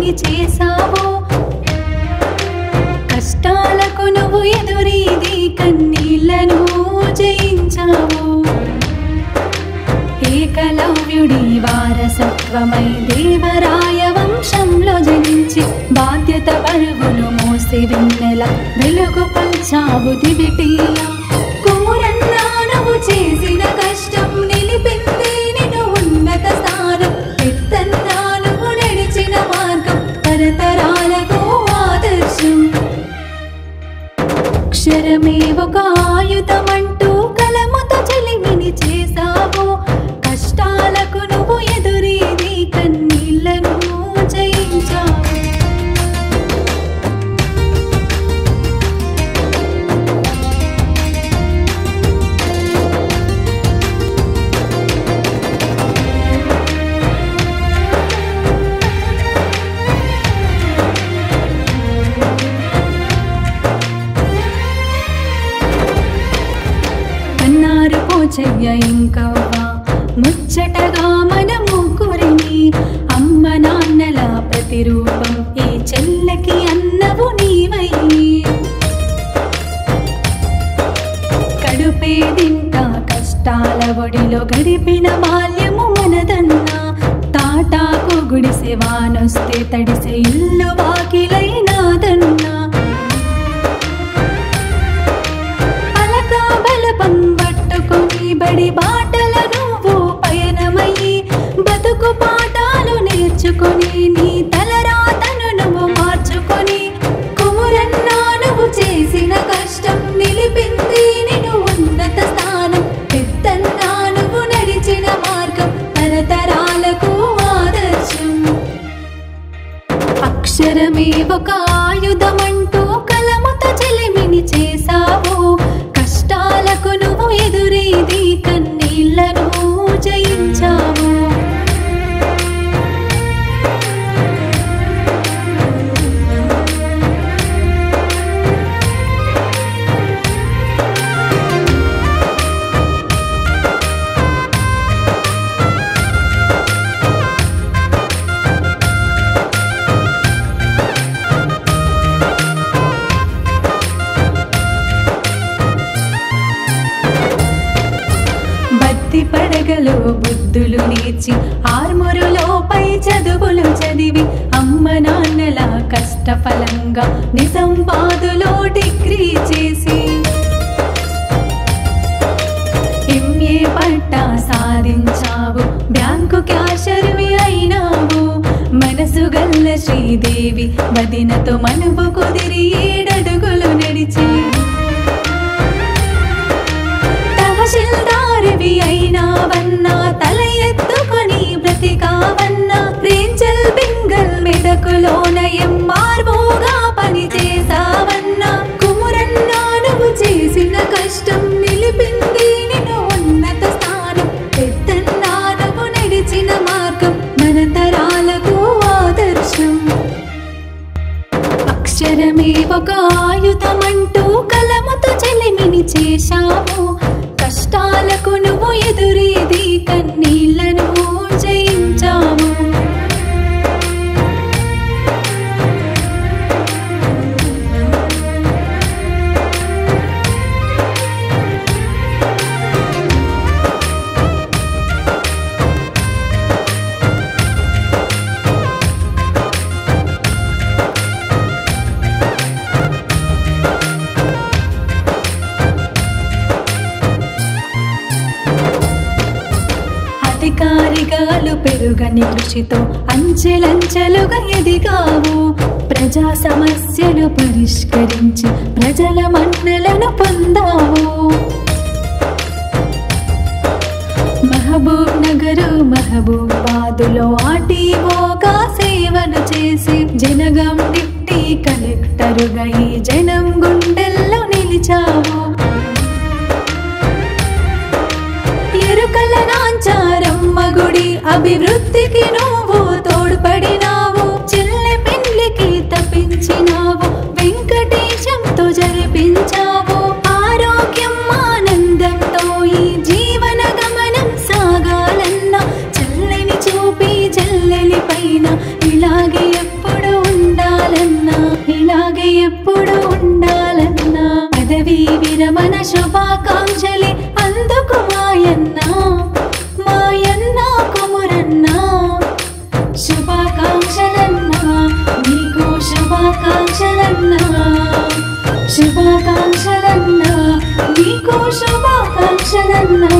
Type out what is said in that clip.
చెలిమిని చేసావు కష్టాలకు నువ్వు ఎదురీది కన్నీళ్లను జయించావు ఏకలవ్యుడి వారసత్వమై దేవరాయ వంశంలో జనించి బాధ్యత బరువును మోసి వెన్నెల వెలుగు పంచావు దివిటీల కుమురన్నా నువ్వు చేసిన కష్టం నిలిపింది నిన్ను ఉన్నత స్థానం పెద్దన్నా నువ్వు నడిచిన మార్గం తరతరాలకు ఆదర్శం అక్షరమే ఒక ఆయుధమంటూ కలముతో చెలిమిని చేసావు కష్టాలకు నువ్వు ఎదురీది కన్నీళ్లను జయించావు కన్నారు పోచయ్య ఇంకవ్వ ముచ్చటగా మన ముగ్గురిని అమ్మ నాన్నల ప్రతిరూపం ఈ చెల్లెకి అన్నవు నీవై కడుపేదింట కష్టాల ఒడిలో గడిపిన బాల్యము మనదన్నా తాటాకు గుడిసె వానొస్తే తడిసే ఇల్లు వాకిలైనాదన్నా అలకా బలపం పట్టుకొని బడి బాటల నువ్వు పయనమయ్యి బతుకు పాఠాలు నేర్చుకొని నీ తలరాతను నువ్వు మార్చుకొని కుమురన్నా నువ్వు చేసిన కష్టం నిలిపింది నిన్ను ఉన్నత స్థానం పెద్దన్నా నువ్వు నడిచిన మార్గం తరతరాలకు ఆదర్శం అక్షరమే ఒక ఆయుధమంటూ కలముతో చెలిమిని చేసావు కష్టాలకు నువ్వు ఎదురీది కన్నీళ్లను జయించావు పడగలో బుద్ధులు నేర్చి ఆర్మరులో పై చదువులు చదివి అమ్మ నాన్నల కష్టఫలంగా నిజామాబాదులో డిగ్రీ చేసి ఎంఏ పట్టా సాధించావు బ్యాంకు క్యాషర్వి అయినావు మనసు గల్ల శ్రీదేవి వదినతో మనువు కుదిరి 7 అడుగులు నడిచి తహసీల్దారివి అయినావన్నా తల ఎత్తుకొని బ్రతికావన్నా రేంజల్ బెంగల్ మెదకులోన ఎంఆర్ఓగా పనిచేసావన్నా కుమురన్నా నువ్వు చేసిన కష్టం నిలిపింది నిన్ను ఉన్నత స్థానం పెద్దన్నా నువ్వు నడిచిన మార్గం మన తరాలకు ఆదర్శం అక్షరమే ఒక ఆయుధమంటూ కలముతో చెలిమిని చేశావు కష్టాలకు నువ్వు ఎదురీది కన్నీళ్లను జయించావు అధికారిగాలు పెరుగని కృషితో అంచెలంచెలుగా ఎదిగావు ప్రజా సమస్యలు పరిష్కరించి ప్రజల మన్నలను పొందావు మహబూబ్ నగర్ మహబూబాదులో ఆర్టీఓగా సేవను చేసి జనగం డిప్టీ కలెక్టరుగా ఈ జనం గుండెల్లో నిలిచావు ఎరుకల నాంచారమ్మ గుడి అభివృద్ధికి నువ్వు తోడ్పడినావు చెల్లె పెళ్లికి తప్పించినావు వెంకటేశంతో జరిపించావు ఆరోగ్యం ఆనందంతో ఈ జీవన గమనం సాగాలన్నా చెల్లెని చూపి చెల్లెలి పైన ఇలాగే ఎప్పుడు ఇలాగే ఎప్పుడు ఉండాలన్నా పదవీ విరమణ శుభాకాంక్షలే అందుకు మాయన్న కుమురన్నా శుభాకాంక్షలన్నా నీకు శుభాకాంక్షలన్నా శుభాకాంక్షలన్నా నీకు శుభాకాంక్షలన్నా